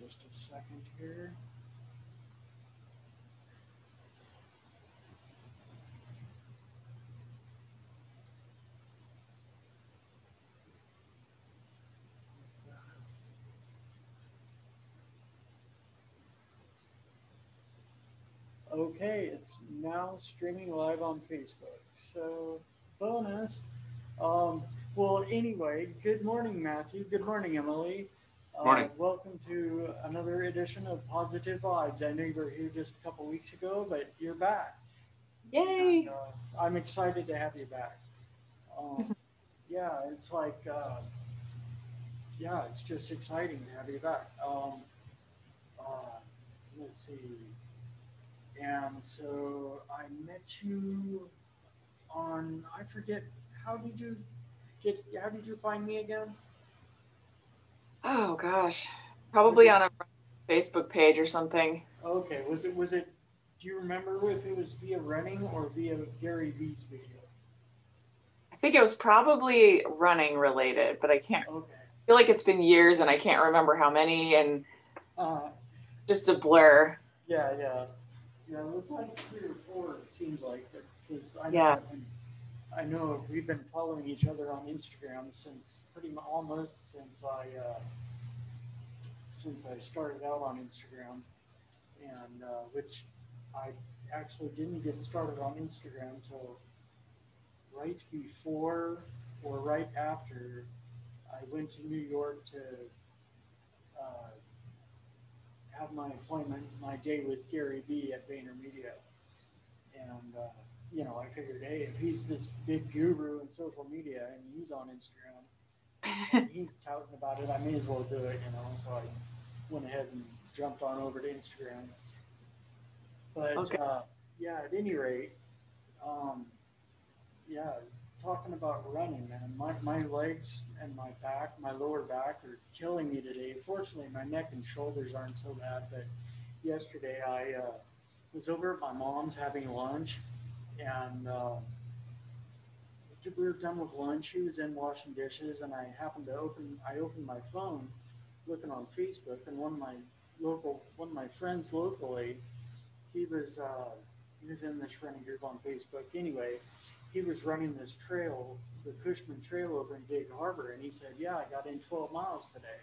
just a second here. Okay, it's now streaming live on Facebook. So, bonus. Um, well, anyway, good morning, Matthew. Good morning, Emily. Morning. Welcome to another edition of Positive Vibes. I know you were here just a couple weeks ago, but you're back. And Yay! I'm excited to have you back. Um, yeah, yeah, it's just exciting to have you back. Uh, let's see. And so I met you I forget, how did you how did you find me again? Oh gosh, Was probably it, on a Facebook page or something. okay, do you remember if it was via running or via Gary Vee's video? I think it was probably running related, but I can't Okay. feel like it's been years and I can't remember how many and Uh, just a blur. yeah, yeah. Yeah, it was like three or four, it seems like, because Yeah. I know we've been following each other on Instagram since pretty much almost since I started out on Instagram, and which I actually didn't get started on Instagram until right before or right after I went to New York to uh, have my appointment, my day with Gary Vee at VaynerMedia. And, I figured, hey, if he's this big guru in social media and he's on Instagram and he's touting about it, I may as well do it. So I went ahead and jumped on over to Instagram. But, Okay. yeah, at any rate, um, yeah, talking about running, man, my legs and my back, my lower back are killing me today. Fortunately, my neck and shoulders aren't so bad, but yesterday I was over at my mom's having lunch, and we were done with lunch. She was in washing dishes, and I opened my phone, looking on Facebook, and one of my friends locally, he was uh, he was in this running group on Facebook. Anyway, he was running this trail, the Cushman Trail over in Gig Harbor, and he said, "Yeah, I got in 12 miles today."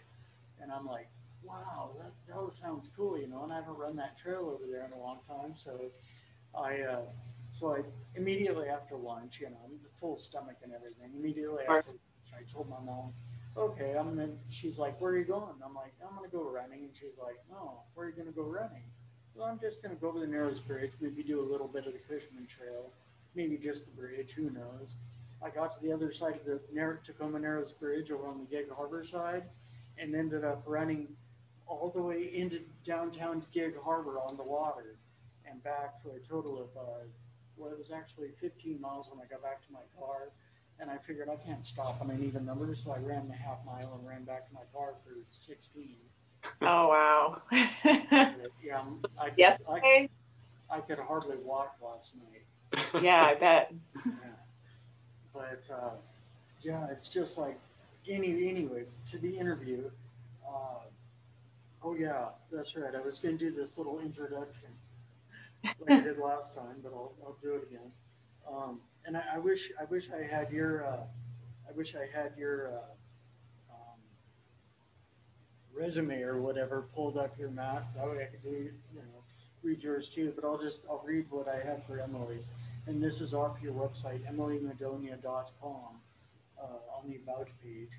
And I'm like, "Wow, that sounds cool. And I haven't run that trail over there in a long time." I uh, so I immediately after lunch, full stomach and everything. Immediately Or after lunch, I told my mom, "Okay, I'm in." She's like, "Where are you going?" I'm like, "I'm gonna go running." And she's like, "No, where are you gonna go running?" Well, I'm just gonna go over the Narrows Bridge, maybe do a little bit of the Cushman Trail, maybe just the bridge. Who knows? I got to the other side of the Tacoma Narrows Bridge over on the Gig Harbor side, and ended up running all the way into downtown Gig Harbor on the water and back for a total of, it was actually 15 miles when I got back to my car. And I figured I can't stop on an even number, so I ran the half mile and ran back to my car for 16. oh wow. Yeah, Yesterday? I could hardly walk last night. Yeah, I bet. Yeah. But yeah, it's just like anyway to the interview. Uh, oh yeah, that's right. I was going to do this little introduction like I did last time, but I'll do it again. And I wish I had your um, resume or whatever pulled up here, Matt. That way I could read yours too. But I'll read what I have for Emily, and this is off your website, emilymadonia.com, on the about page.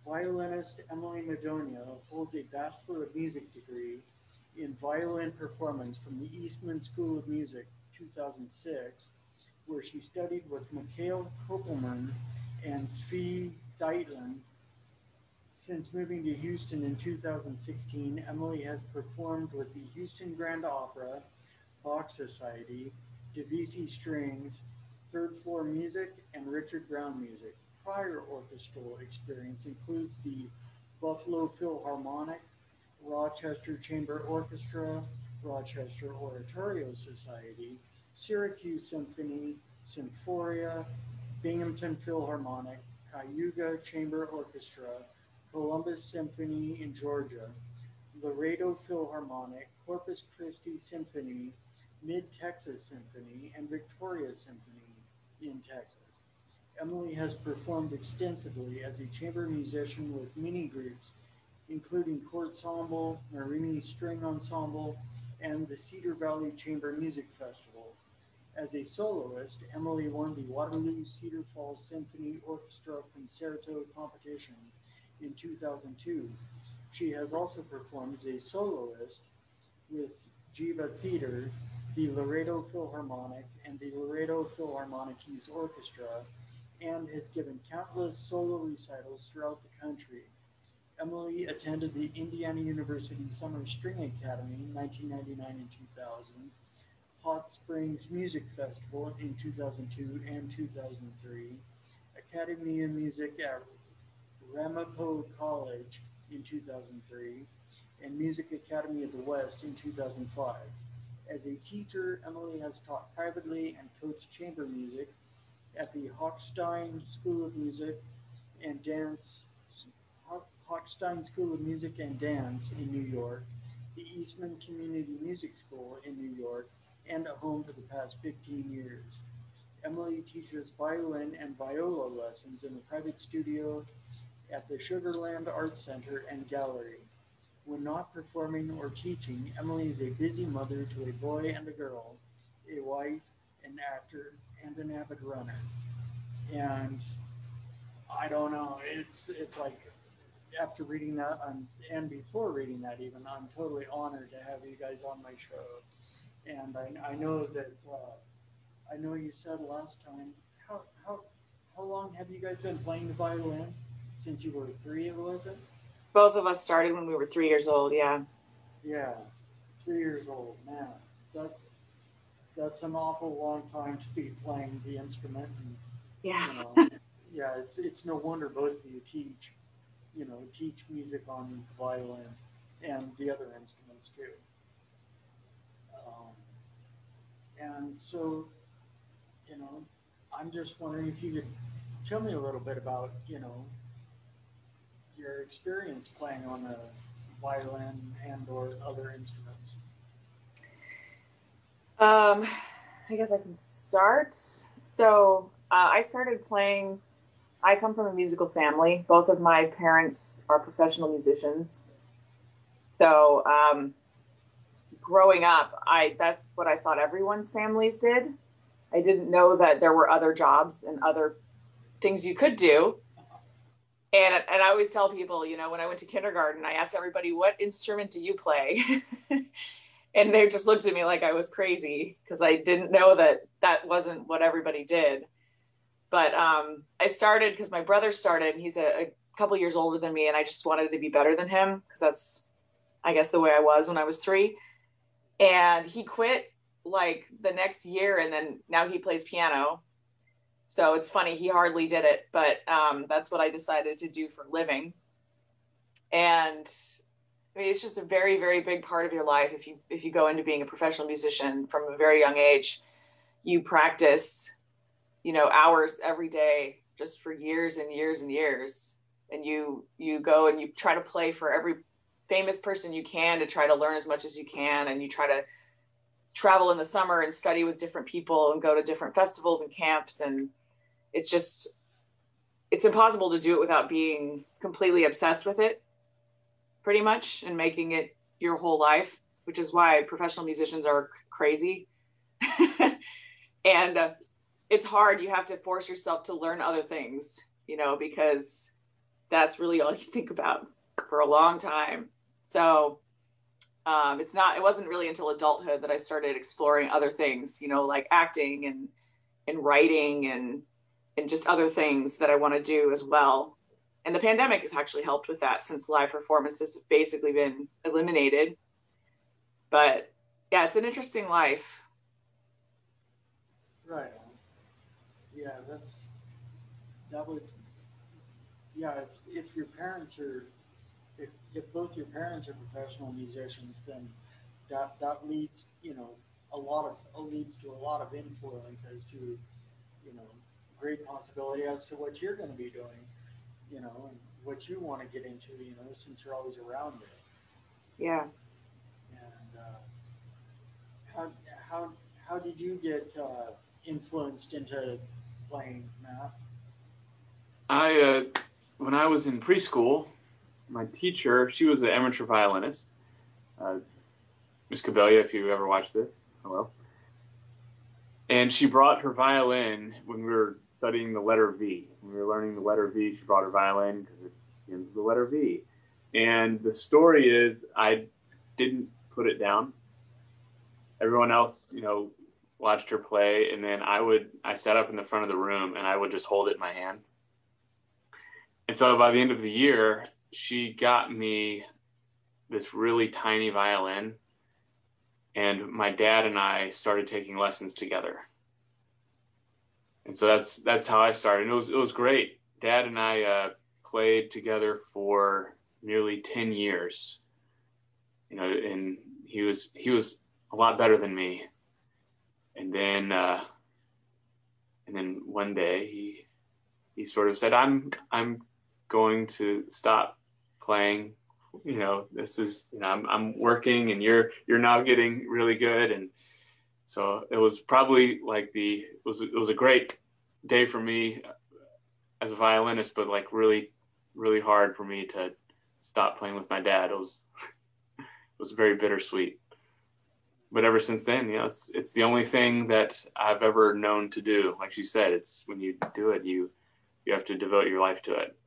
Violinist Emily Madonia holds a Bachelor of Music degree in violin performance from the Eastman School of Music, 2006, where she studied with Mikhail Kopelman and Svi Zeitlin. Since moving to Houston in 2016, Emily has performed with the Houston Grand Opera, Bach Society, Debussy Strings, Third Floor Music, and Richard Brown Music. Prior orchestral experience includes the Buffalo Philharmonic, Rochester Chamber Orchestra, Rochester Oratorio Society, Syracuse Symphony, Symphoria, Binghamton Philharmonic, Cayuga Chamber Orchestra, Columbus Symphony in Georgia, Laredo Philharmonic, Corpus Christi Symphony, Mid-Texas Symphony, and Victoria Symphony in Texas. Emily has performed extensively as a chamber musician with many groups, including Court Ensemble, Marini String Ensemble, and the Cedar Valley Chamber Music Festival. As a soloist, Emily won the Waterloo Cedar Falls Symphony Orchestra Concerto competition in 2002. She has also performed as a soloist with Jiva Theater, the Laredo Philharmonic, and the Laredo Philharmonic Youth Orchestra, and has given countless solo recitals throughout the country. Emily attended the Indiana University Summer String Academy in 1999 and 2000, Hot Springs Music Festival in 2002 and 2003, Academy of Music at Ramapo College in 2003, and Music Academy of the West in 2005. As a teacher, Emily has taught privately and coached chamber music at the Hochstein School of Music and Dance, Hochstein School of Music and Dance in New York, the Eastman Community Music School in New York, and at home for the past 15 years. Emily teaches violin and viola lessons in a private studio at the Sugarland Arts Center and Gallery. When not performing or teaching, Emily is a busy mother to a boy and a girl, a wife, an actor, and an avid runner. And I don't know, it's like after reading that, and before reading that even, I'm totally honored to have you guys on my show. And I know that I know you said last time, how how how long have you guys been playing the violin? Since you were three, was it? Both of us started when we were 3 years old. Yeah. Yeah, 3 years old. Man, that that's an awful long time to be playing the instrument. And Yeah. you know, yeah, it's no wonder both of you teach music on the violin and the other instruments too. Um, and so, you know, I'm just wondering if you could tell me a little bit about, your experience playing on the violin and or other instruments. Um, I guess I can start. So I started playing. I come from a musical family. Both of my parents are professional musicians. So growing up, I that's what I thought everyone's families did. I didn't know that there were other jobs and other things you could do. And I always tell people, when I went to kindergarten, I asked everybody, "What instrument do you play?" And they just looked at me like I was crazy because I didn't know that that wasn't what everybody did. But I started because my brother started, and he's a couple years older than me, and I just wanted to be better than him because that's, I guess, the way I was when I was 3. And he quit like the next year, and then now he plays piano. So it's funny, he hardly did it, but that's what I decided to do for a living. And I mean, it's just a very, very big part of your life. If you go into being a professional musician from a very young age, you practice, hours every day just for years and years and years. And you go and you try to play for every famous person you can to try to learn as much as you can. And you try to travel in the summer and study with different people and go to different festivals and camps. And it's impossible to do it without being completely obsessed with it, pretty much, and making it your whole life, which is why professional musicians are crazy. And it's hard. You have to force yourself to learn other things, because that's really all you think about for a long time. So it wasn't really until adulthood that I started exploring other things, like acting and writing and just other things that I want to do as well. And the pandemic has actually helped with that since live performances have basically been eliminated. But yeah, it's an interesting life. Right. Yeah, that would yeah. If your parents are if both your parents are professional musicians, then that leads leads to a lot of influence as to great possibility as to what you're going to be doing, and what you want to get into, since you're always around it. Yeah. And how how how did you get influenced into playing, Matt? When I was in preschool, my teacher, she was an amateur violinist. Uh, Miss Cabellia, if you ever watch this, hello. And she brought her violin when we were studying the letter V. When we were learning the letter V, she brought her violin because it begins with the letter V. And the story is, I didn't put it down. Everyone else, watched her play, and then I sat up in the front of the room and I would just hold it in my hand. And so by the end of the year, she got me this really tiny violin, and my dad and I started taking lessons together. And so that's how I started. And it was great. Dad and I played together for nearly 10 years. And he was a lot better than me. And then one day he sort of said, I'm going to stop playing. This is, I'm working, and you're now getting really good. And so it was probably like it was a great day for me as a violinist, but like really, really hard for me to stop playing with my dad. It was very bittersweet. But ever since then, it's the only thing that I've ever known to do. Like she said, it's when you do it, you have to devote your life to it.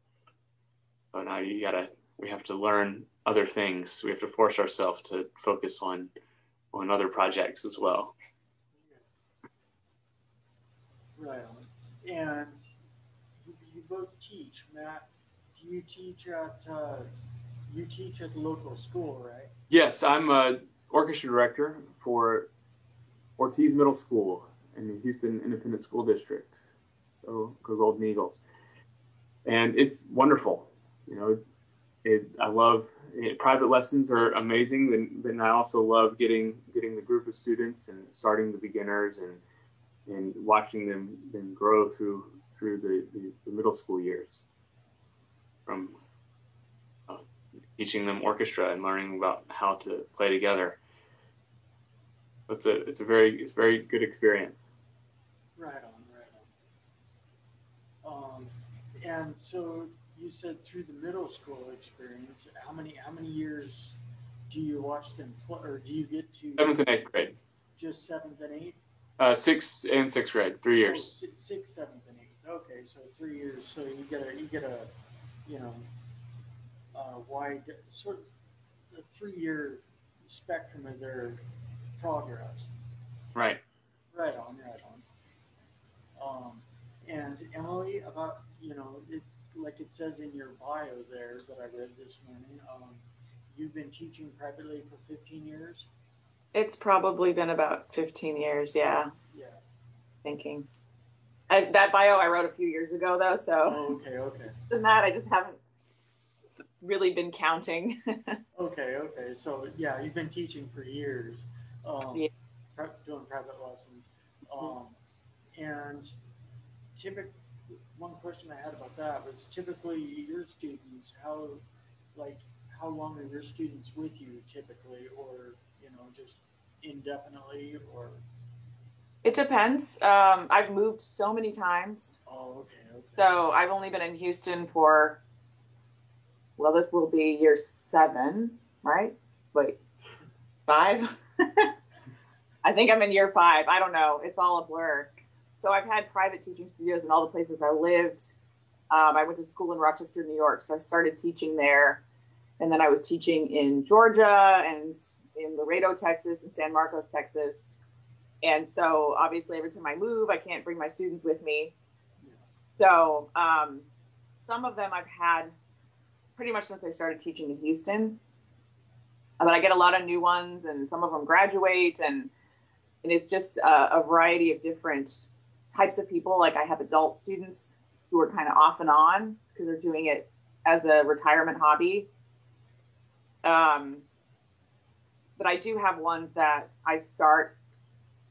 So now we have to learn other things. We have to force ourselves to focus on other projects as well. Right on. And you both teach, Matt. Do you teach at the local school, right? Yes, I'm a orchestra director for Ortiz Middle School in the Houston Independent School District. So go Golden Eagles. And it's wonderful. I love it. Private lessons are amazing. Then I also love getting the group of students and starting the beginners and watching them grow through the middle school years, from teaching them orchestra and learning about how to play together. It's a very good experience. Right on. And so you said through the middle school experience, how many years do you watch them play, or do you get to 7th and 8th grade? Just 7th and 8th? 6th and 6th grade, 3 years. Oh, 6th, 7th, and 8th. Okay, so 3 years. So you get a wide sort of a 3-year spectrum of their progress. Right. Right on. And Emily, about it's like it says in your bio there that I read this morning. You've been teaching privately for 15 years. It's probably been about 15 years. Yeah. Yeah. Thinking. That bio I wrote a few years ago, though. So. Oh, okay. Than that, I just haven't really been counting. Okay. So yeah, you've been teaching for years, Yeah. Doing private lessons, and one question I had about that was typically your students, how long are your students with you typically, or just indefinitely, or? It depends. I've moved so many times. Oh, okay. So I've only been in Houston for, well, this will be year 7, right? Wait, 5? I think I'm in year 5. I don't know. It's all a blur. So I've had private teaching studios in all the places I lived. I went to school in Rochester, New York. So I started teaching there. And then I was teaching in Georgia and in Laredo, Texas, and San Marcos, Texas. And so obviously every time I move, I can't bring my students with me. So some of them I've had pretty much since I started teaching in Houston. But I get a lot of new ones, and some of them graduate, and it's just a variety of different types of people. Like I have adult students who are kind of off and on because they're doing it as a retirement hobby. But I do have ones that I start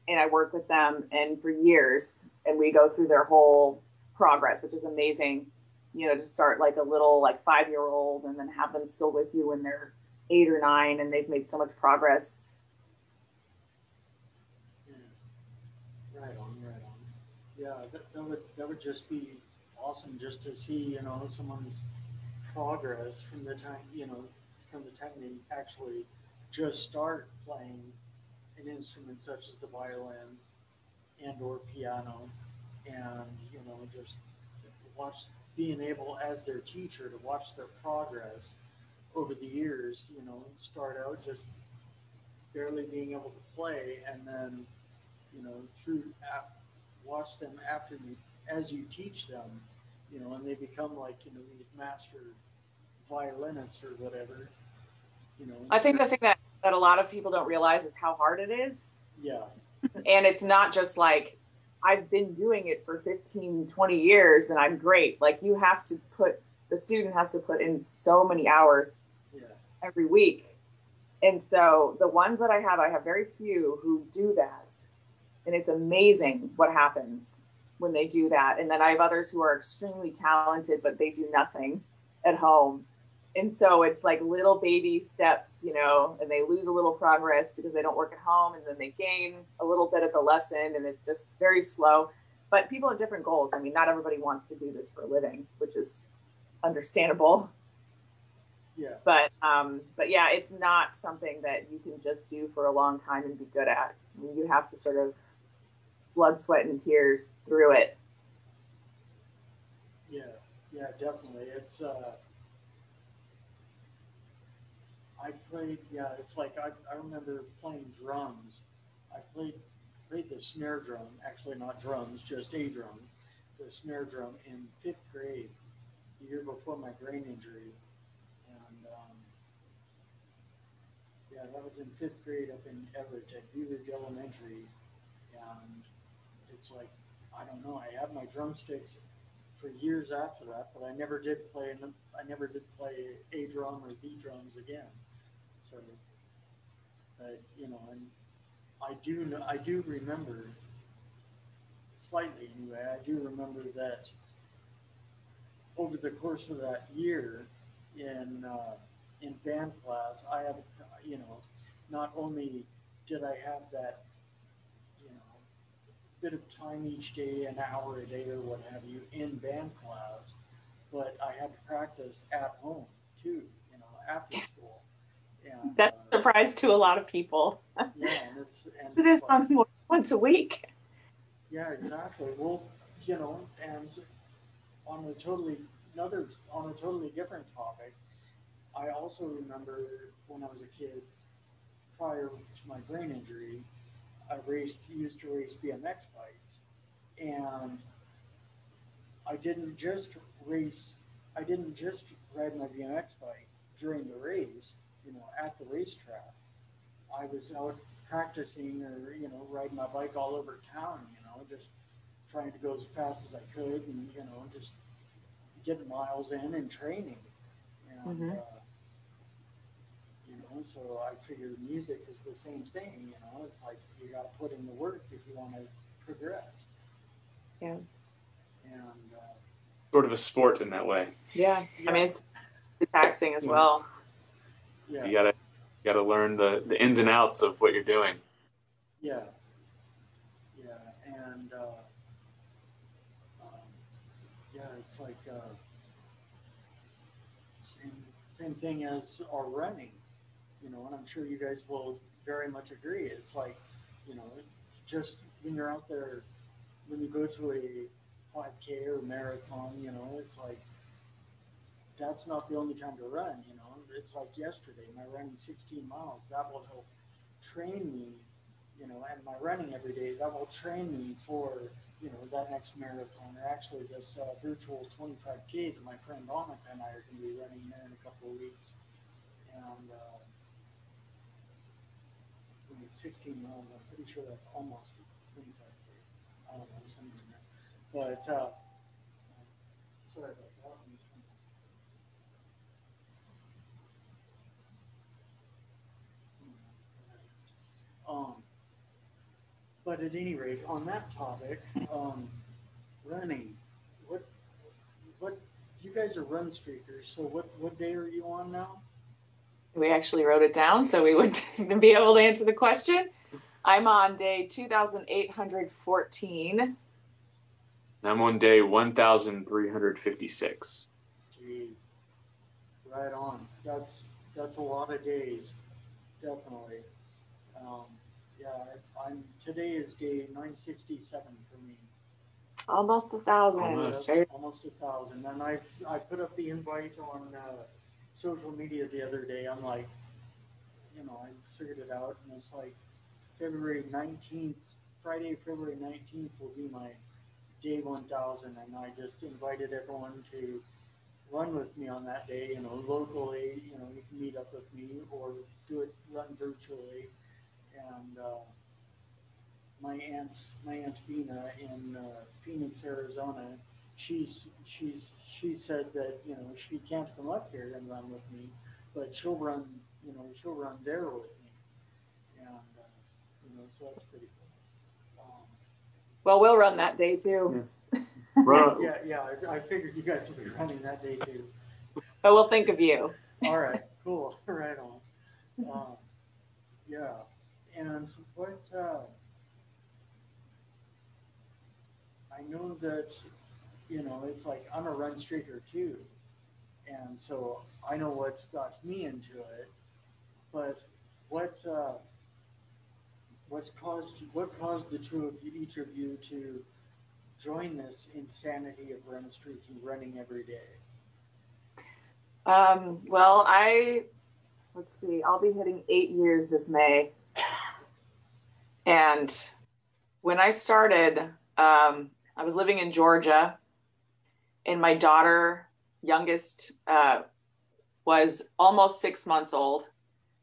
and I work with them and for years, and we go through their whole progress, which is amazing. To start like a little 5-year-old and then have them still with you when they're 8 or 9, and they've made so much progress. Yeah. Right on, right on. Yeah, that would just be awesome just to see, someone's progress from the time, from the time they actually just start playing an instrument such as the violin and or piano, and just watch, being able as their teacher to watch their progress over the years, start out just barely being able to play, and then through watch them after you as you teach them, and they become like these master violinists or whatever. I think the thing that a lot of people don't realize is how hard it is. Yeah. And it's not just like, I've been doing it for 15, 20 years and I'm great. Like, the student has to put in so many hours every week. And so the ones that I have very few who do that. And it's amazing what happens when they do that. And then I have others who are extremely talented, but they do nothing at home. And so it's like little baby steps, and they lose a little progress because they don't work at home, and then they gain a little bit at the lesson, and it's just very slow. But people have different goals. I mean, not everybody wants to do this for a living, which is understandable. Yeah. But yeah, it's not something that you can just do for a long time and be good at. I mean, you have to sort of blood, sweat, and tears through it. Yeah, definitely. It's it's like I remember playing drums. I played the snare drum, actually not drums, just a drum, the snare drum in 5th grade, the year before my brain injury. And that was in 5th grade up in Everett at Beaver Elementary. And it's like, I don't know, I had my drumsticks for years after that, but I never did play A drum or B drums again. So, but and I do remember slightly anyway. I do remember that over the course of that year in band class, I had not only did I have that bit of time each day, an hour a day or what have you, in band class, but I had to practice at home too, after school. And, that's a surprise to a lot of people. Yeah, and it's like, once a week. Yeah, exactly. Well, and on a totally different topic, I also remember when I was a kid, prior to my brain injury, I used to race BMX bikes, and I didn't just ride my BMX bike during the race, at the racetrack. I was out practicing or, riding my bike all over town, just trying to go as fast as I could and, just getting miles in and training. And, so I figured music is the same thing, it's like you got to put in the work if you want to progress. Yeah. And sort of a sport in that way. Yeah. I mean, it's taxing as well. Yeah. You gotta learn the ins and outs of what you're doing. Yeah. And it's like same thing as our running, and I'm sure you guys will very much agree. It's like, just when you're out there, when you go to a 5K or marathon, it's like, that's not the only time to run, It's like yesterday, my running 16 miles, that will help train me, and my running every day, that will train me for, that next marathon, or actually this virtual 25K that my friend Monica and I are going to be running there in a couple of weeks. And 16 miles, I'm pretty sure that's almost 25K. I don't know, something in there. But, sorry about that. But at any rate, on that topic, running, what you guys are run streakers, so what day are you on now? We actually wrote it down so we would be able to answer the question. I'm on day 2,814. I'm on day 1,356. Jeez. Right on. That's a lot of days. Definitely. Yeah, today is day 967 for me. Almost 1,000. Almost 1,000. And I put up the invite on social media the other day. I'm like, I figured it out, and it's like February 19th, Friday, February 19th will be my day 1,000, and I just invited everyone to run with me on that day. Locally, you can meet up with me or run virtually. And my aunt Bina in Phoenix, Arizona, she said that she can't come up here and run with me, but she'll run there with me, and so that's pretty cool. Well, we'll run that day too. Yeah. I figured you guys would be running that day too. But we'll think of you. All right, cool. Right on. Yeah, and what? I know that it's like I'm a run streaker too, and so I know what's got me into it. But what caused each of you to join this insanity of running every day? Well, let's see, I'll be hitting 8 years this May. And when I started, I was living in Georgia, and my daughter, youngest, was almost 6 months old.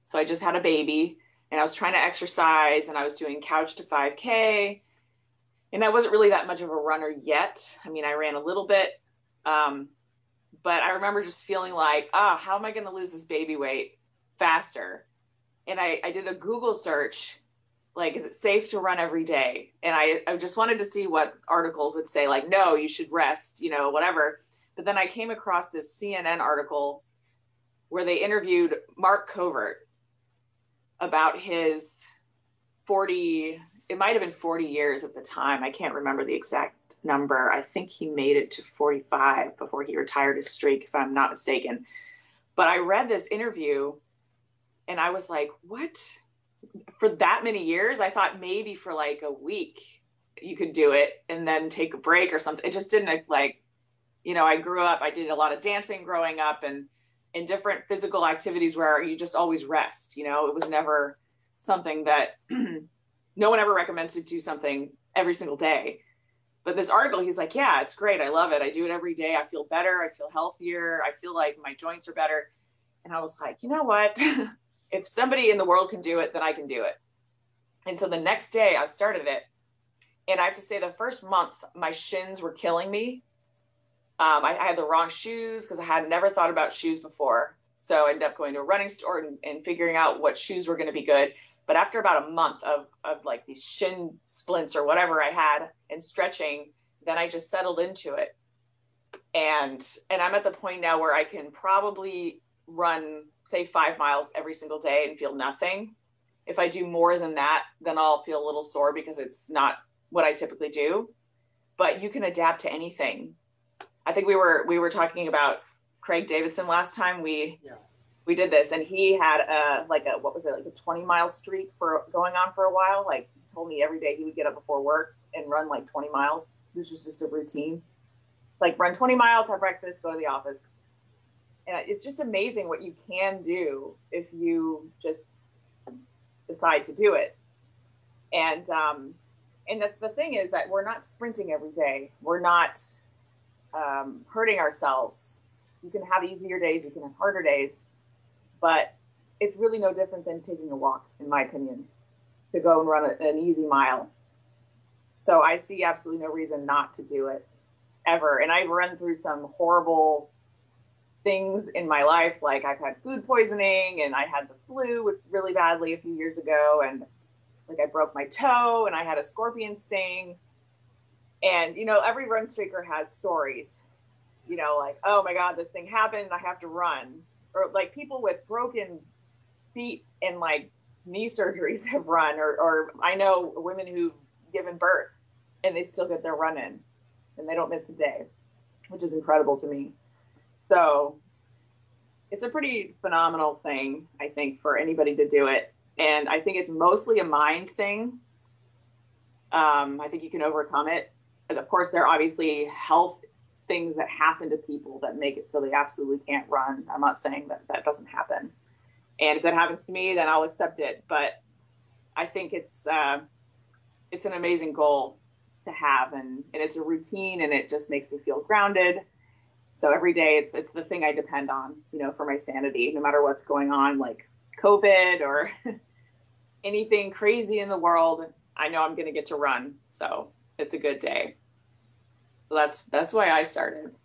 So I just had a baby, and I was trying to exercise, and I was doing couch to 5K. And I wasn't really that much of a runner yet. I mean, I ran a little bit, but I remember just feeling like, how am I going to lose this baby weight faster? And I did a Google search, like, is it safe to run every day? And I just wanted to see what articles would say, like, no, you should rest, whatever. But then I came across this CNN article where they interviewed Mark Covert about his 40, it might have been 40 years at the time. I can't remember the exact number. I think he made it to 45 before he retired his streak, if I'm not mistaken. But I read this interview and I was like, what? For that many years? I thought maybe for like a week you could do it and then take a break or something. It just didn't I grew up, I did a lot of dancing growing up and in different physical activities where you just always rest. It was never something that no one ever recommends to do something every single day. But this article, he's like, yeah, it's great. I love it. I do it every day. I feel better. I feel healthier. I feel like my joints are better. And I was like, you know what? If somebody in the world can do it, then I can do it. And so the next day I started it. And I have to say the first month, my shins were killing me. I had the wrong shoes because I had never thought about shoes before. So I ended up going to a running store and figuring out what shoes were going to be good. But after about a month of like these shin splints or whatever I had and stretching, then I just settled into it. And I'm at the point now where I can probably run, say, 5 miles every single day and feel nothing. If I do more than that, then I'll feel a little sore because it's not what I typically do. But you can adapt to anything. I think we were talking about Craig Davidson last time we did this, and he had a 20-mile streak for going on for a while. Like, he told me every day he would get up before work and run like 20 miles. This was just a routine. Like, run 20 miles, have breakfast, go to the office. And it's just amazing what you can do if you just decide to do it. And the thing is that we're not sprinting every day. We're not hurting ourselves. You can have easier days, you can have harder days, but it's really no different than taking a walk, in my opinion, to go and run an easy mile. So I see absolutely no reason not to do it ever. And I've run through some horrible things in my life. Like, I've had food poisoning and I had the flu really badly a few years ago. And like, I broke my toe and I had a scorpion sting. And, every run streaker has stories, like, oh my God, this thing happened, I have to run. Or like people with broken feet and like knee surgeries have run, or I know women who've given birth and they still get their run in and they don't miss a day, which is incredible to me. So it's a pretty phenomenal thing, I think, for anybody to do it. And I think it's mostly a mind thing. I think you can overcome it. And of course, there are obviously health things that happen to people that make it so they absolutely can't run. I'm not saying that that doesn't happen. And if that happens to me, then I'll accept it. But I think it's an amazing goal to have, and it's a routine, and it just makes me feel grounded. So every day it's the thing I depend on, you know, for my sanity, no matter what's going on, like COVID or anything crazy in the world. I know I'm going to get to run. So it's a good day. So that's why I started.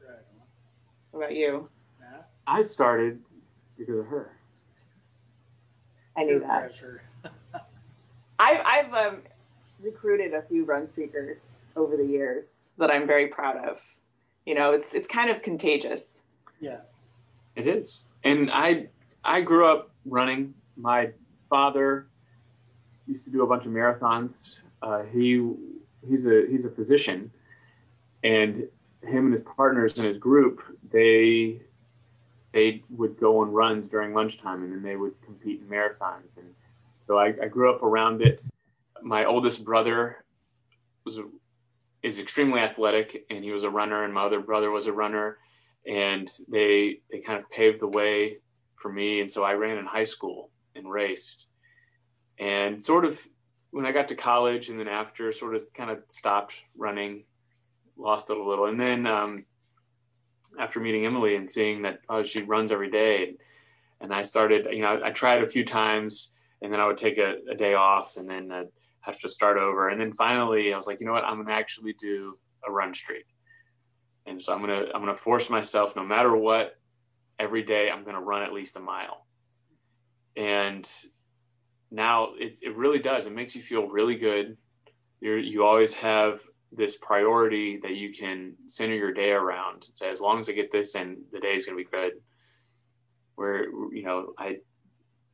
Right. What about you? Yeah. I started because of her. I knew that. I've recruited a few run streakers over the years that I'm very proud of. You know, it's kind of contagious. Yeah. It is. And I grew up running. My father used to do a bunch of marathons. He's a physician, and him and his partners in his group, they would go on runs during lunchtime, and then they would compete in marathons. And so I grew up around it. My oldest brother is extremely athletic, and he was a runner, and my other brother was a runner, and they kind of paved the way for me. And so I ran in high school and raced, and sort of when I got to college and then after, sort of kind of stopped running, lost it a little. And then after meeting Emily and seeing that she runs every day, and I started, you know, I tried a few times, and then I would take a day off, and then have to start over. And then finally I was like, you know what, I'm going to actually do a run streak. And so I'm going to force myself, no matter what, every day I'm going to run at least a mile. And now it really does. It makes you feel really good. You always have this priority that you can center your day around and say, as long as I get this in, the day is going to be good. Where,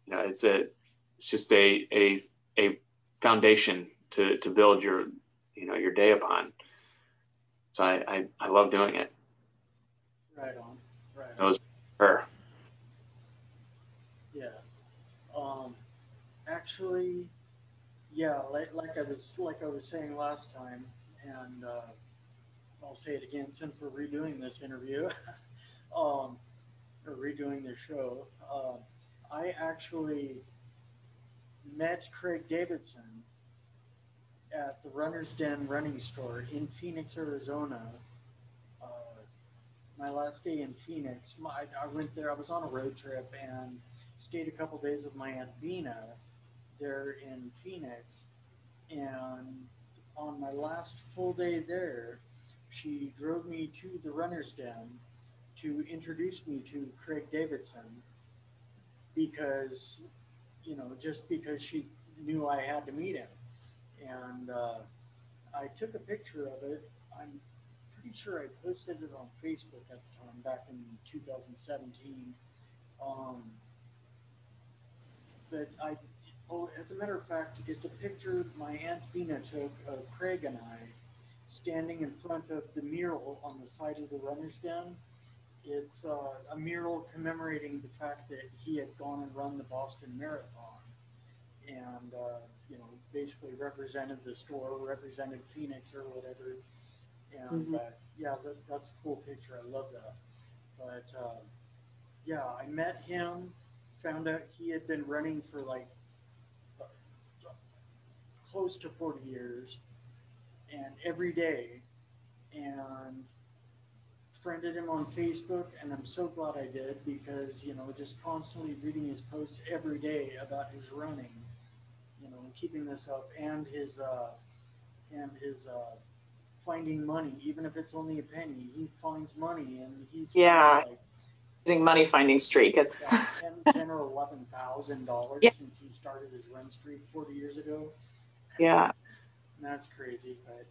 it's just a foundation to build your day upon. So I love doing it. Right on. Right. That was her. Yeah. Actually, yeah, like I was saying last time, and I'll say it again since we're redoing this interview, or redoing the show. I actually met Craig Davidson at the Runner's Den running store in Phoenix, Arizona. My last day in Phoenix, I went there. I was on a road trip and stayed a couple days with my Aunt Bina there in Phoenix. And on my last full day there, she drove me to the Runner's Den to introduce me to Craig Davidson because, just because she knew I had to meet him. And I took a picture of it. I'm pretty sure I posted it on Facebook at the time, back in 2017. As a matter of fact, it's a picture my Aunt Bina took of Craig and I standing in front of the mural on the side of the Runner's Den. It's a mural commemorating the fact that he had gone and run the Boston Marathon, and basically represented the store, represented Phoenix or whatever. And that's a cool picture. I love that. But I met him, found out he had been running for like close to 40 years, and every day, and friended him on Facebook, and I'm so glad I did, because just constantly reading his posts every day about his running, keeping this up, and his finding money, even if it's only a penny, he finds money, and he's using money finding streak. It's $10 or $11,000 since he started his run streak 40 years ago. Yeah, and that's crazy, but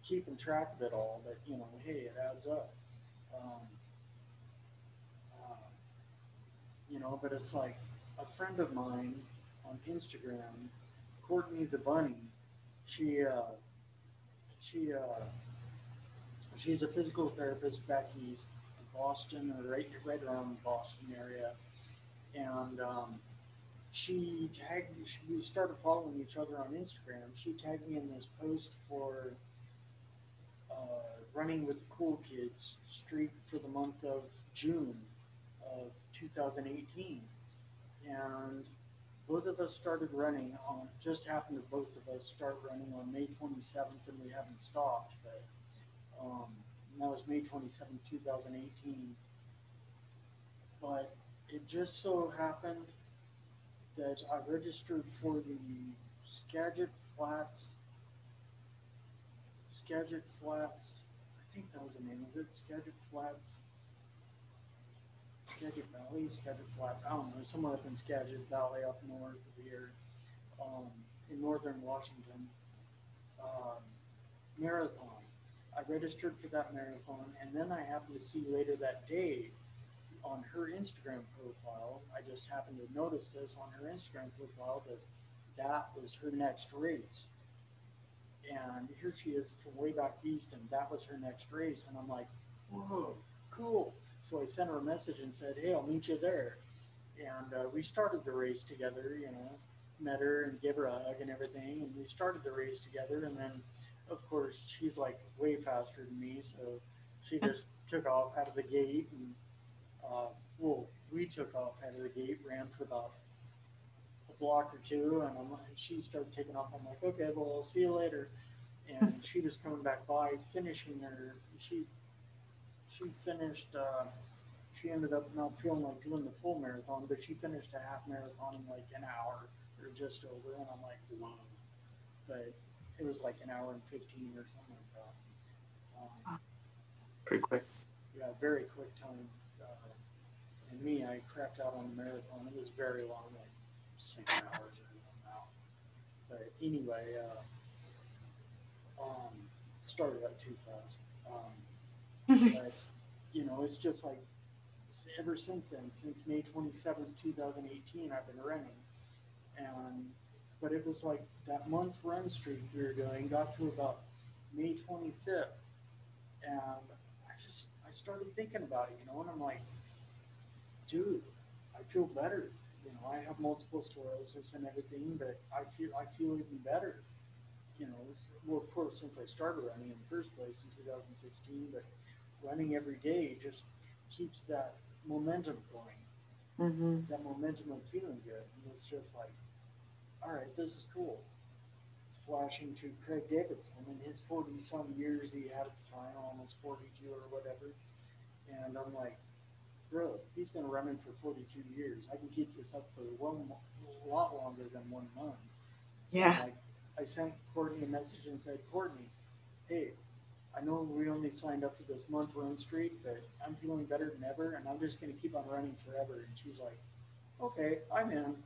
keeping track of it all, but hey, it adds up. but it's like a friend of mine on Instagram, Courtney the Bunny, she, she, she's a physical therapist back east in Boston, or right around the Boston area. And she tagged me, we started following each other on Instagram. She tagged me in this post for running with the cool kids streak for the month of June of 2018. And both of us started running on, just happened to both of us start running on May 27th, and we haven't stopped, but that was May 27th, 2018. But it just so happened that I registered for the Skagit Flats, I think that was the name of it, Skagit Valley, Skagit Flats, I don't know, somewhere up in Skagit Valley up north of here, in northern Washington, marathon. I registered for that marathon, and then I happened to see later that day on her Instagram profile, I just happened to notice this on her Instagram profile, that was her next race. And here she is from way back east, and that was her next race. And I'm like, whoa, cool. So I sent her a message and said, hey, I'll meet you there. And we started the race together, met her and gave her a hug and everything. And we started the race together. And then, of course, she's like way faster than me. So she just took off out of the gate. And, we took off out of the gate, ran for about a block or two. And she started taking off. I'm like, okay, well, I'll see you later. And she was coming back by, finishing her. She finished. She ended up not feeling like doing the full marathon, but she finished a half marathon in like an hour or just over. And I'm like, wow. But it was like an hour and 15 or something like that. Pretty quick. Yeah, very quick time. And me, I crapped out on the marathon. It was very long, like 6 hours or something now. But anyway, started out too fast. But, it's just like, ever since then, since May 27th, 2018, I've been running. But it was like that month run streak we were doing got to about May 25th. And I started thinking about it, and I'm like, dude, I feel better. I have multiple sclerosis and everything, but I feel even better. Well, of course, since I started running in the first place in 2016, but running every day just keeps that momentum going. Mm-hmm. That momentum of feeling good. And it's just like, all right, this is cool. Flashing to Craig Davidson in his 40-some years he had at the time, almost 42 or whatever. And I'm like, bro, he's been running for 42 years. I can keep this up for a lot longer than 1 month. So yeah. I sent Courtney a message and said, Courtney, hey, I know we only signed up for this month run streak, but I'm feeling better than ever, and I'm just going to keep on running forever. And she's like, okay, I'm in.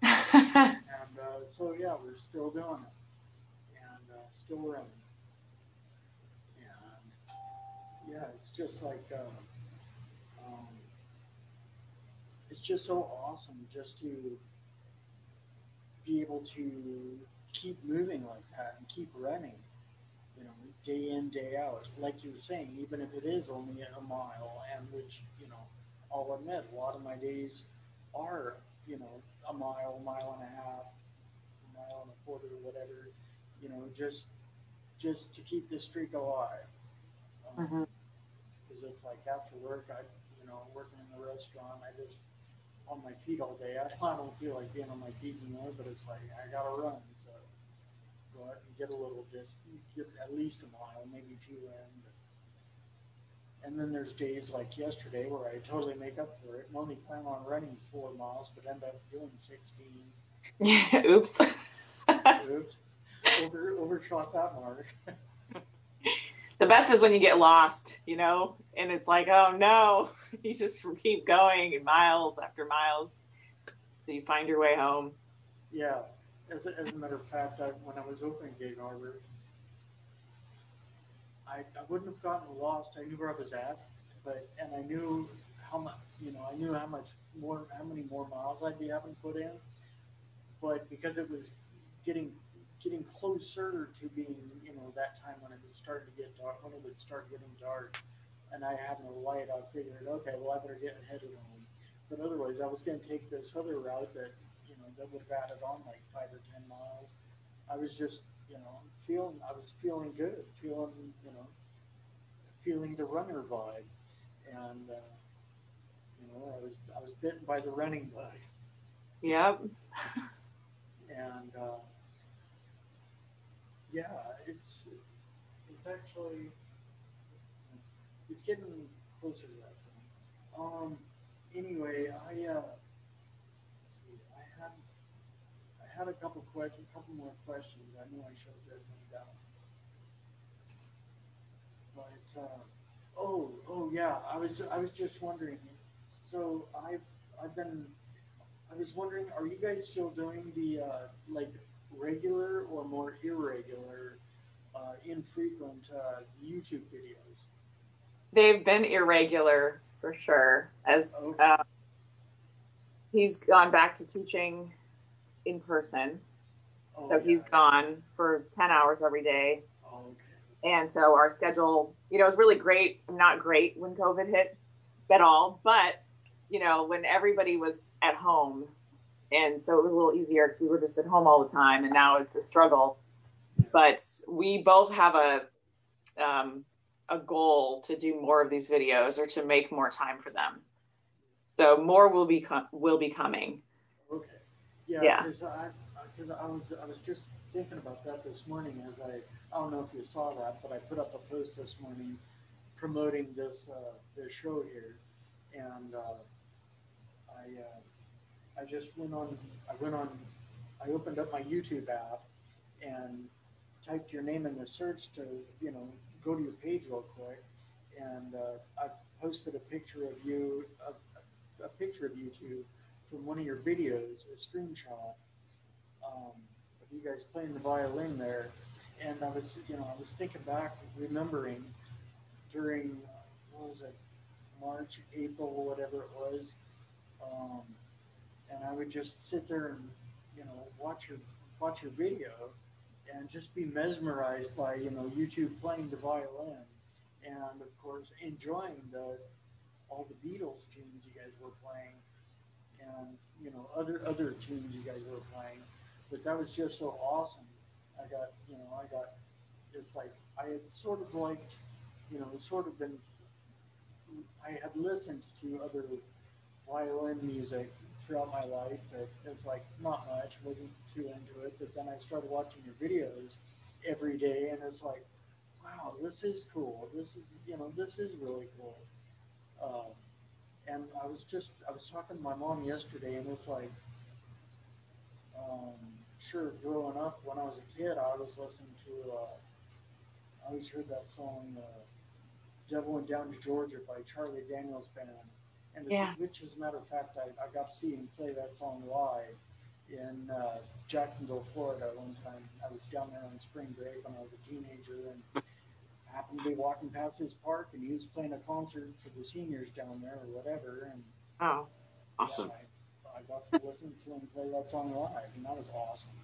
And so, yeah, we're still doing it and still running. And, yeah, it's just like, it's just so awesome just to be able to keep moving like that and keep running, day in, day out. Like you were saying, even if it is only a mile, and which, I'll admit, a lot of my days are, a mile and a half, a mile and a quarter, whatever, just to keep this streak alive. Because it's like after work, working in the restaurant, I just on my feet all day. I don't feel like being on my feet anymore, but it's like I gotta run, so go out and get a little distance, get at least a mile, maybe 2 in. And then there's days like yesterday where I totally make up for it and only plan on running 4 miles, but end up doing 16. Yeah, oops. Oops. Overshot that mark. The best is when you get lost, and it's like, oh no, you just keep going miles after miles so you find your way home. Yeah. As a matter of fact, when I was opening Gig Harbor, I wouldn't have gotten lost. I knew where I was at, and I knew how much, I knew how many more miles I'd be having to put in, but because it was getting closer to being, that time when it would start to get dark, when it would start getting dark, and I had no light, I figured, okay, well, I better get headed home. But otherwise, I was going to take this other route that, that would have added on like 5 or 10 miles. I was just, I was feeling good, feeling the runner vibe, and I was bitten by the running bug. Yep. And yeah, it's actually it's getting closer to that point. Anyway, let's see, I had a couple more questions. I know I should have written them down. But oh yeah, I was just wondering. So I was wondering, are you guys still doing the like regular or more irregular, infrequent YouTube videos? They've been irregular for sure, as Okay. He's gone back to teaching in person. Oh, So yeah. he's gone for 10 hours every day. Oh, okay. And so our schedule, it was really great. Not great when COVID hit at all, but, when everybody was at home. And so it was a little easier because we were just at home all the time. And now it's a struggle. Yeah. But we both have a goal to do more of these videos or to make more time for them. So more will be coming. Okay. Yeah. Yeah. Because I was just thinking about that this morning as I don't know if you saw that, but I put up a post this morning promoting this show here, and I just I opened up my YouTube app and typed your name in the search to go to your page real quick, and I posted a picture of you two from one of your videos, a screenshot of you guys playing the violin there, and I was thinking back, remembering during what was it, March, April, whatever it was, and I would just sit there and watch your video and just be mesmerized by YouTube playing the violin, and of course enjoying all the Beatles tunes you guys were playing, and other tunes you guys were playing. But that was just so awesome. I got it's like I had sort of liked, I had listened to other violin music throughout my life, but it's like not much, wasn't too into it. But then I started watching your videos every day, and it's like, wow, this is cool. This is really cool. And I was talking to my mom yesterday, and it's like, sure, growing up when I was a kid, I was listening to, I always heard that song, "Devil Went Down to Georgia" by Charlie Daniels Band, and which, as a matter of fact, I got to see him play that song live in Jacksonville, Florida. One time, I was down there on spring break when I was a teenager, and happened to be walking past his park, and he was playing a concert for the seniors down there or whatever. And oh, awesome! Yeah, I got to listen to him play that song live, and that was awesome.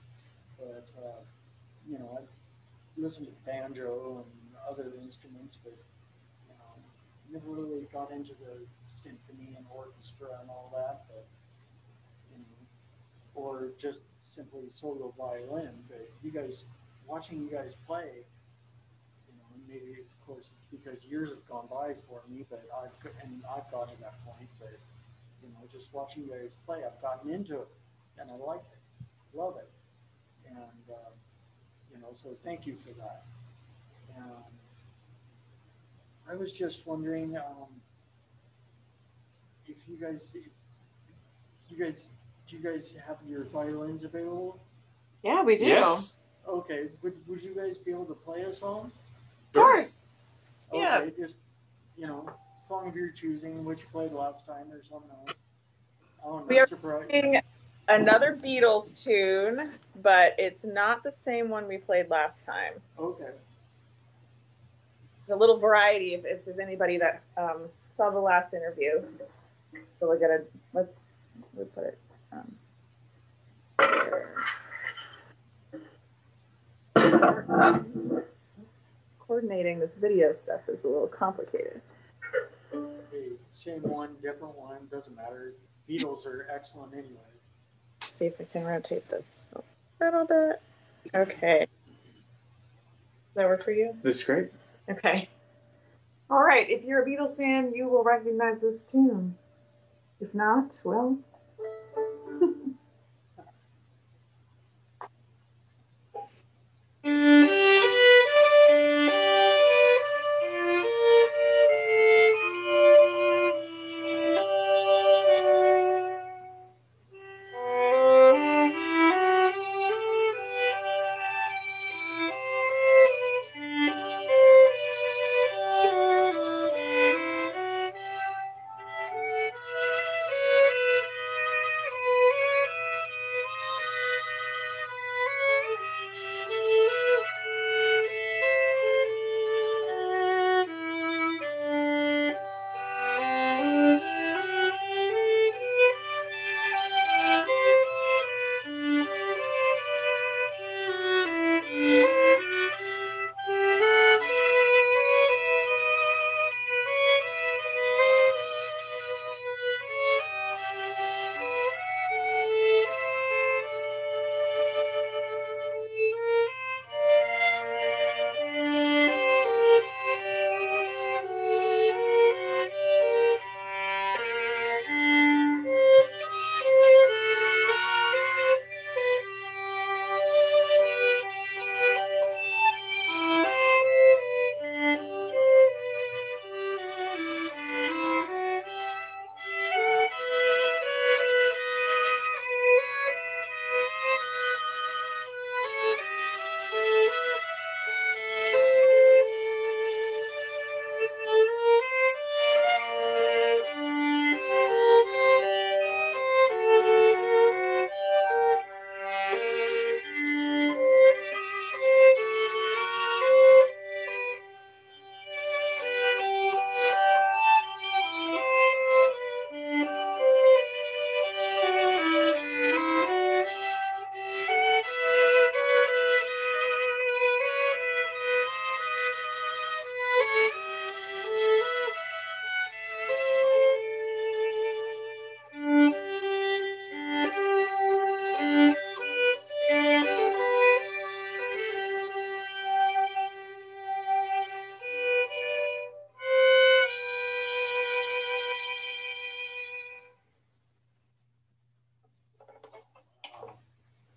But I listened to banjo and other instruments, but never really got into the symphony and orchestra and all that. But or just simply solo violin. But watching you guys play, maybe of course it's because years have gone by for me, but I've gotten to that point. But just watching you guys play, I've gotten into it, and I like it, love it, and so thank you for that. I was just wondering if you guys do you guys have your violins available? Yeah, we do. Yes. Okay, would you guys be able to play a song? Of course. Okay, Yes. just song of your choosing, which you played last time or something else. Oh, We no are surprise. playing another Beatles tune, but it's not the same one we played last time. Okay. There's a little variety if there's anybody that saw the last interview. So we gotta, we put it, coordinating this video stuff is a little complicated. Hey, same one, different one, doesn't matter. Beatles are excellent anyway. See if I can rotate this a little bit. Okay. Does that work for you? This is great. Okay. All right. If you're a Beatles fan, you will recognize this tune. If not, well.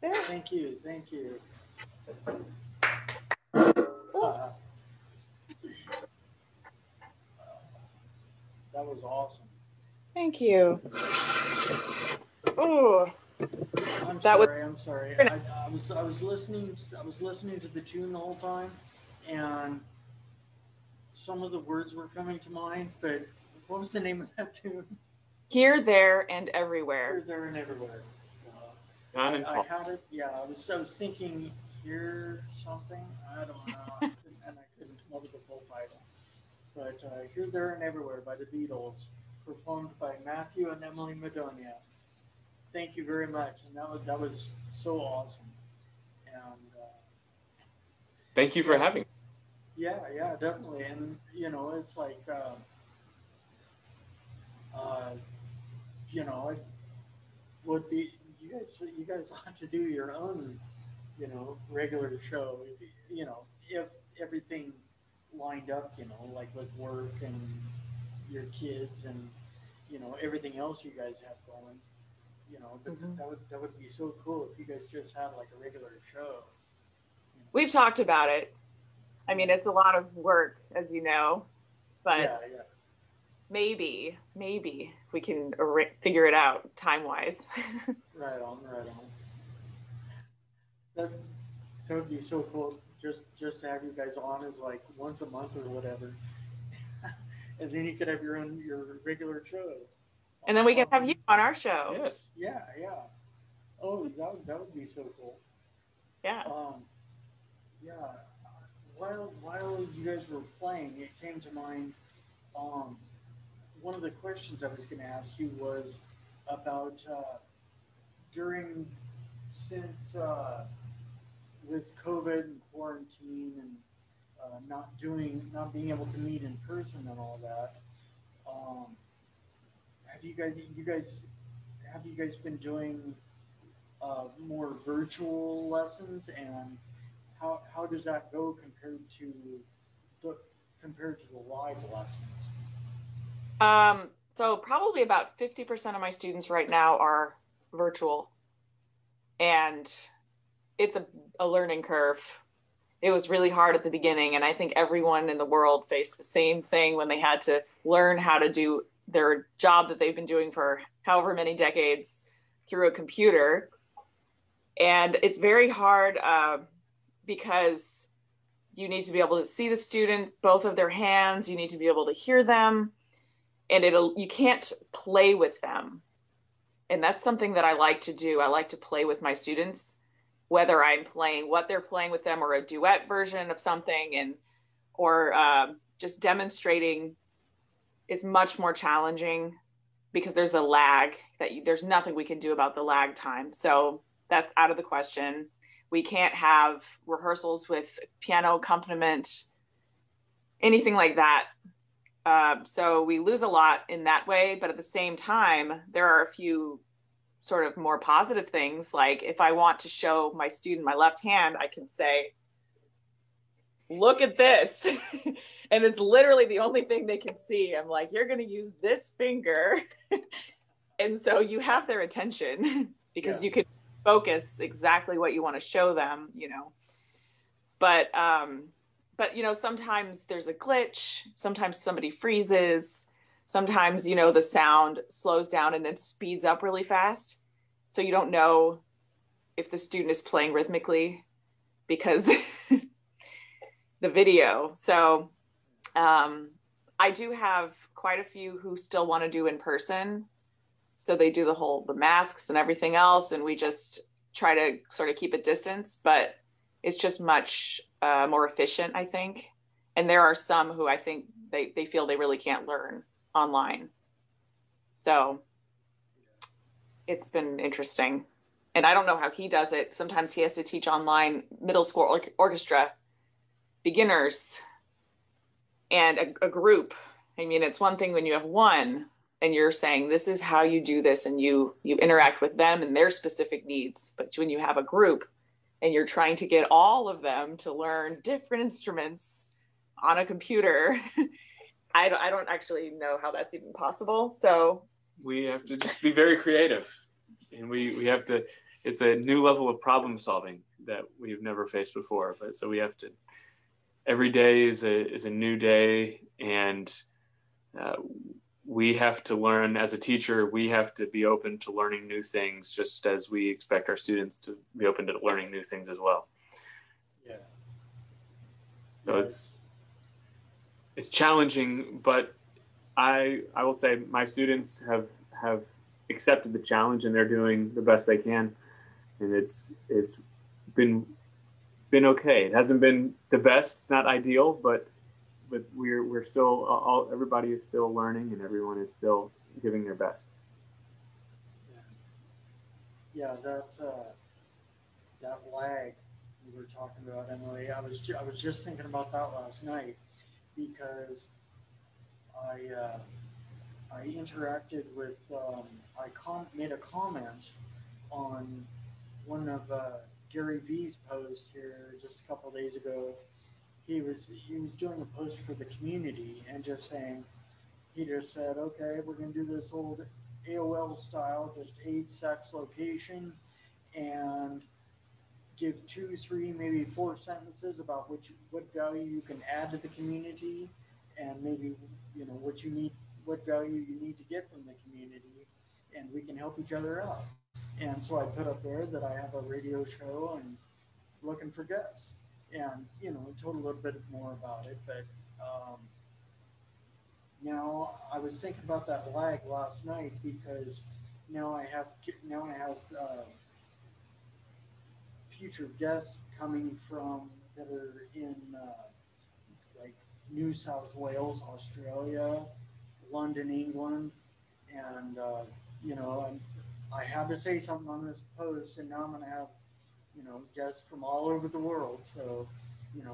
Thank you, thank you. That was awesome. Thank you. Oh, I'm That was- sorry. I'm sorry. I was listening. I was listening to the tune the whole time, and some of the words were coming to mind. But what was the name of that tune? Here, there, and Here, everywhere. there, and everywhere. John and I Paul. had it. Yeah, I was thinking here something. I don't know, and I couldn't come up with the full title. But Here, There, and Everywhere by the Beatles, performed by Matthew and Emily Madonia. Thank you very much, and that was so awesome. And Thank you for having me. yeah, definitely. And it's like it would be you guys ought to do your own regular show. If everything lined up, like with work and your kids and everything else you guys have going. But that would be so cool if you guys just had like a regular show. We've talked about it. I mean, it's a lot of work, as you know, but Yeah. maybe if we can figure it out time-wise. Right on. That would be so cool. Just to have you guys on as like once a month or whatever, and then you could have your regular show. And then we can have you on our show. Yes. Yeah. Oh, that would be so cool. Yeah. Yeah. While you guys were playing, it came to mind. One one of the questions I was going to ask you was about during since with COVID and quarantine and not being able to meet in person and all that. Have you guys been doing more virtual lessons, and how does that go compared to the live lessons? So probably about 50% of my students right now are virtual, and it's a learning curve. It was really hard at the beginning, and I think everyone in the world faced the same thing when they had to learn how to do their job that they've been doing for however many decades through a computer. And it's very hard because you need to be able to see the student, both of their hands, you need to be able to hear them, and you can't play with them. And that's something that I like to do. I like to play with my students, whether I'm playing what they're playing with them or a duet version of something, or just demonstrating is much more challenging because there's a lag there's nothing we can do about the lag time. So that's out of the question. We can't have rehearsals with piano accompaniment, anything like that. So we lose a lot in that way, but at the same time, there are a few sort of more positive things. Like if I want to show my student my left hand, I can say, look at this. And it's literally the only thing they can see. I'm like, you're going to use this finger. And so you have their attention because you can focus exactly what you want to show them, but sometimes there's a glitch, sometimes somebody freezes, sometimes, the sound slows down and then speeds up really fast. So you don't know if the student is playing rhythmically because the video. So I do have quite a few who still want to do in person. So they do the masks and everything else. And we just try to sort of keep a distance, but it's just much more efficient, I think. And there are some who I think they feel they really can't learn online. So it's been interesting. And I don't know how he does it. Sometimes he has to teach online middle school orchestra beginners and a group. I mean, it's one thing when you have one and you're saying, this is how you do this, and you interact with them and their specific needs. But when you have a group and you're trying to get all of them to learn different instruments on a computer, I don't actually know how that's even possible. So we have to just be very creative, and we have to, it's a new level of problem solving that we've never faced before. But so we have to, every day is a new day, and we have to learn. As a teacher, we have to be open to learning new things, just as we expect our students to be open to learning new things as well. Yeah. So it's challenging, but I will say my students have accepted the challenge, and they're doing the best they can, and it's been okay. It hasn't been the best. It's not ideal, but we're still everybody is still learning, and everyone is still giving their best. Yeah, that lag we were talking about, Emily. I was just thinking about that last night because I interacted with made a comment on one of Gary V's posts here just a couple of days ago. He was doing a post for the community and he just said, okay, we're going to do this old AOL style, just 8 sex location, and give 2, 3, maybe 4 sentences about what value you can add to the community, and maybe what value you need to get from the community, and we can help each other out. And so I put up there that I have a radio show and looking for guests. And, told a little bit more about it, but now I was thinking about that lag last night because now I have future guests coming from that are in like New South Wales, Australia, London, England, and I had to say something on this post, and now I'm going to have guests from all over the world. So,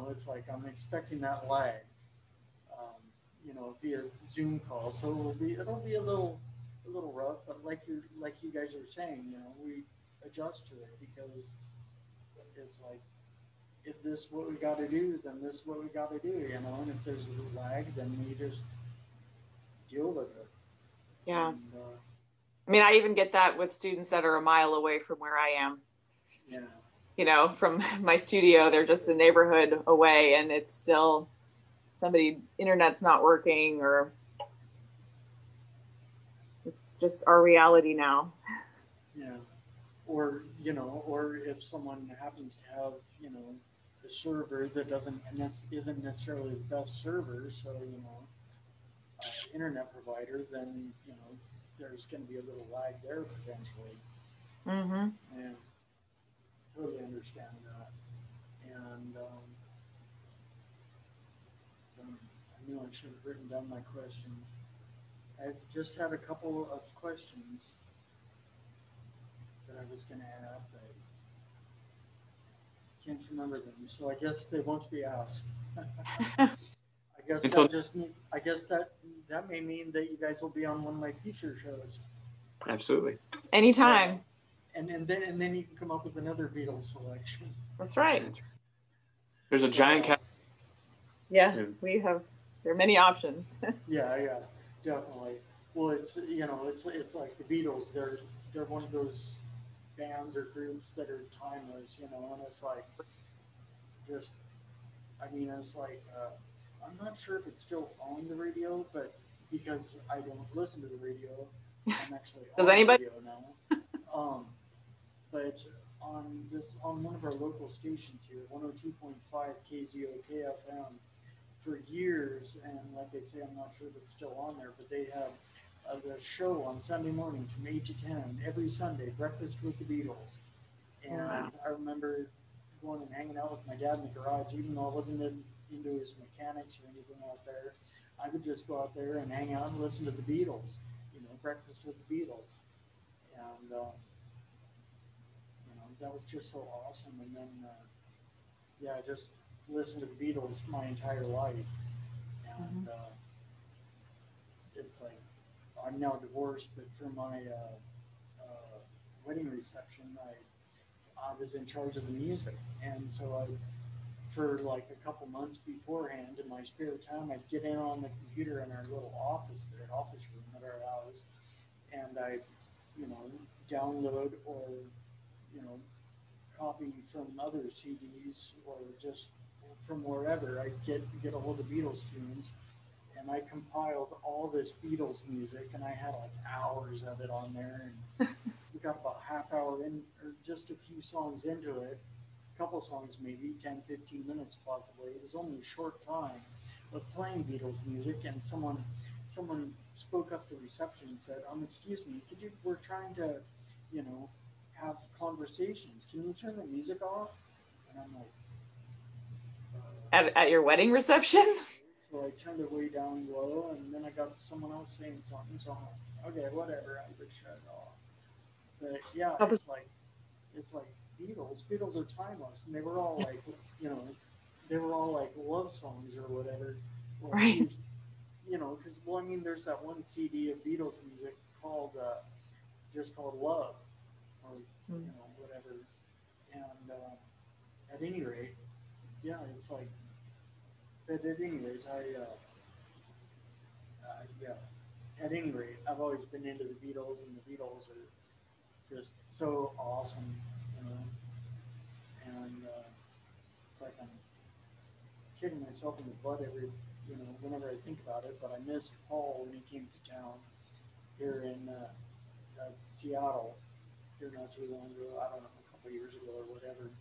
it's like I'm expecting that lag, via Zoom call. So it'll be a little rough, but like you guys are saying, we adjust to it because it's like, if this is what we got to do, then this is what we got to do, and if there's a lag, then we just deal with it. Yeah. And, I mean, I even get that with students that are a mile away from where I am. Yeah. From my studio, they're just a neighborhood away, and it's still internet's not working, or it's just our reality now. Yeah. Or if someone happens to have, a server that isn't necessarily the best server, so, internet provider, then, there's going to be a little lag there potentially. Mm-hmm. And totally understand that. And I knew I should have written down my questions. I've just had a couple of questions that I was going to add, but I can't remember them. So I guess they won't be asked. I guess that may mean that you guys will be on one of my future shows. Absolutely. Anytime. And then you can come up with another Beatles selection. That's right. There's a giant cat. Yeah, there are many options. Yeah, definitely. Well, it's like the Beatles. They're one of those bands or groups that are timeless, and it's like it's like I'm not sure if it's still on the radio, but because I don't listen to the radio, I'm actually Does on anybody? the radio now. But on one of our local stations here, 102.5 KZOK FM, for years, and like I say, I'm not sure if it's still on there, but they have the show on Sunday mornings from 8 to 10 every Sunday, Breakfast with the Beatles. And Wow. I remember going and hanging out with my dad in the garage, even though I wasn't into his mechanics or anything out there. I would just go out there and hang out and listen to the Beatles, Breakfast with the Beatles. And that was just so awesome. And then I just listened to the Beatles my entire life. And it's like, I'm now divorced, but for my wedding reception, I was in charge of the music. And so for like a couple months beforehand, in my spare time, I'd get in on the computer in our little office room at our house, and I'd, download or, copy from other CDs or just from wherever I get a hold of Beatles tunes, and I compiled all this Beatles music, and I had like hours of it on there, and we got about half hour in, or just a few songs into it, a couple songs maybe, 10, 15 minutes possibly. It was only a short time of playing Beatles music, and someone spoke up to reception and said, excuse me, we're trying to, have conversations. Can you turn the music off? And I'm like, At your wedding reception? So I turned it way down low, and then I got someone else saying something, so I'm like, okay, whatever, I would shut it off. But yeah, it's like Beatles are timeless, and they were all like, they were all like love songs or whatever. Or right. Because, there's that one CD of Beatles music called Love, or, whatever. And at any rate, yeah, it's like, but at any rate, at any rate, I've always been into the Beatles, and the Beatles are just so awesome, and it's like I'm kicking myself in the butt whenever I think about it, but I missed Paul when he came to town here in Seattle here not too long ago, I don't know, a couple of years ago or whatever,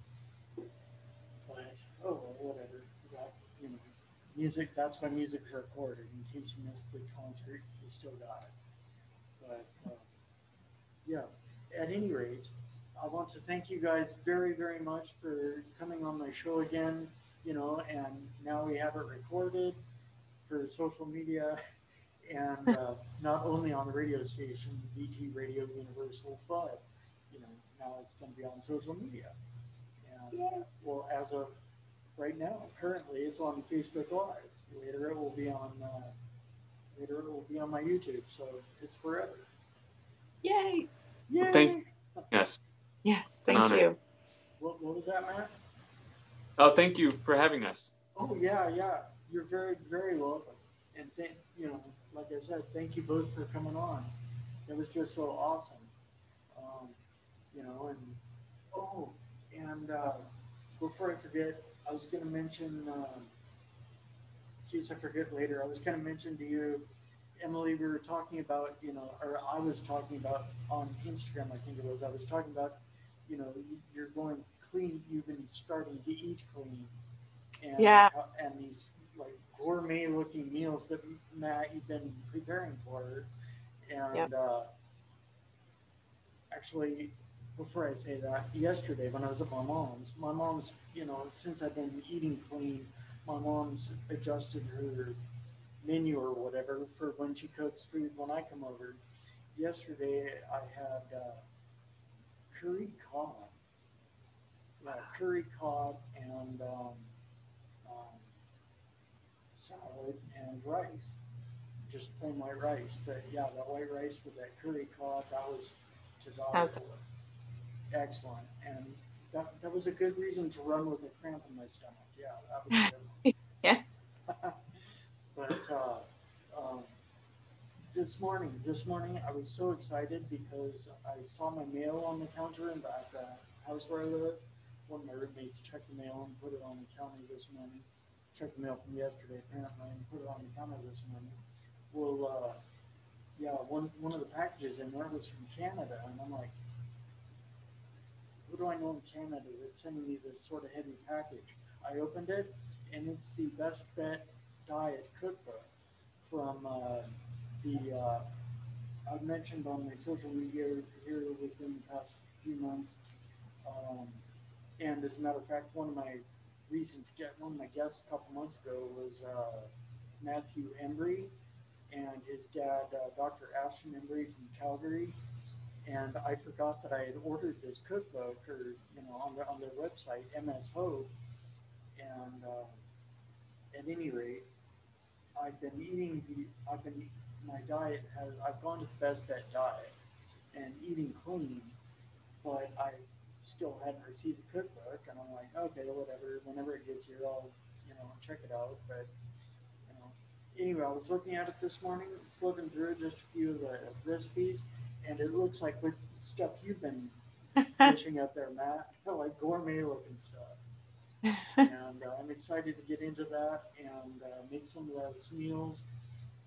but, oh, well, whatever, music, that's why music is recorded. In case you missed the concert, you still got it. But at any rate, I want to thank you guys very, very much for coming on my show again, and now we have it recorded for social media, and not only on the radio station, BT Radio Universal, but now it's going to be on social media. And well, as of right now, currently it's on Facebook Live. Later it will be on my YouTube. So it's forever. Yay! Yay! Well, yes. Yes, thank you. What was that, Matt? Oh, thank you for having us. Oh yeah. You're very, very welcome. And like I said, thank you both for coming on. It was just so awesome. And before I forget, I was going to mention, in case I forget later, I was going to mention to you, Emily, we were talking about, or I was talking about on Instagram, I think it was, I was talking about, you're going clean, you've been starting to eat clean. And, and these like gourmet looking meals that Matt, you've been preparing for her. And actually, before I say that, yesterday when I was at my mom's, since I've been eating clean, my mom's adjusted her menu or whatever for when she cooks food when I come over. Yesterday I had curry cod and salad and rice, just plain white rice. But yeah, that white rice with that curry cod, that was to die for. Excellent. And that was a good reason to run with a cramp in my stomach. Yeah, that was good. Yeah. But this morning I was so excited because I saw my mail on the counter at the house where I live. One of my roommates checked the mail and put it on the counter this morning. Checked the mail from yesterday apparently and put it on the counter this morning. Well, one of the packages in there was from Canada, and I'm like, who do I know in Canada that's sending me this sort of heavy package? I opened it, and it's the Best Bet Diet Cookbook from I've mentioned on my social media here within the past few months. And as a matter of fact, one of my guests a couple months ago was Matthew Embry and his dad, Dr. Ashton Embry from Calgary. And I forgot that I had ordered this cookbook, or on their website, MS Hope. And at any rate, I've gone to the Best Bet diet and eating clean, but I still hadn't received the cookbook, and I'm like, okay, whatever. Whenever it gets here, I'll check it out. But anyway, I was looking at it this morning, flipping through just a few of the recipes, and it looks like what stuff you've been dishing up there, Matt, like gourmet looking stuff. And I'm excited to get into that and make some of those meals,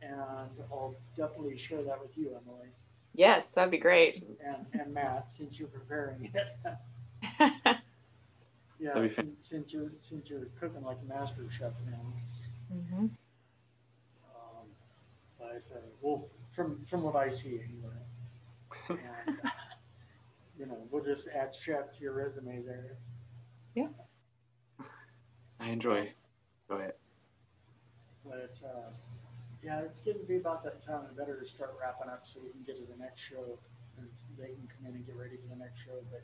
and I'll definitely share that with you, Emily. Yes, that'd be great. And Matt, since you're preparing it. Yeah, since you're cooking like a master chef now. Mm-hmm. But well, from what I see anyway, and we'll just add chef to your resume there. Yeah. I enjoy it. But yeah, it's getting to be about that time. I better start wrapping up so we can get to the next show, and they can come in and get ready for the next show. But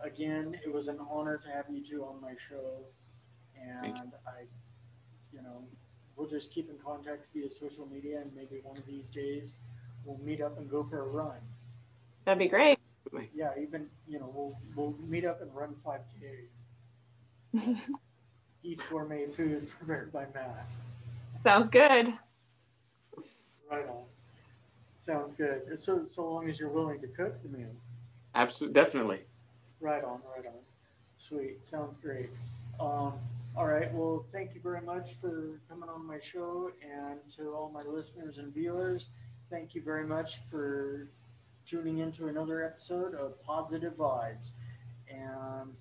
again, it was an honor to have you two on my show, and we'll just keep in contact via social media, and maybe one of these days we'll meet up and go for a run. That'd be great. Yeah, even we'll meet up and run 5K. Eat gourmet food prepared by Matt. Sounds good. Right on. Sounds good. So long as you're willing to cook the meal. Absolutely, definitely. Right on. Sweet. Sounds great. All right. Well, thank you very much for coming on my show, and to all my listeners and viewers, thank you very much for tuning into another episode of Podsitive Vibes. And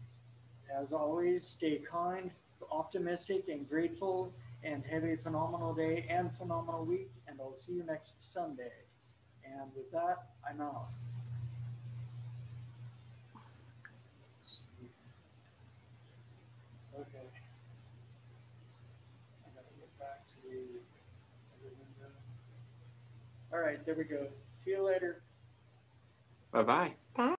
as always, stay kind, optimistic, and grateful, and have a phenomenal day and phenomenal week, and I'll see you next Sunday. And with that, I'm out. Okay. I gotta get back to the window. All right, there we go. See you later. Bye bye.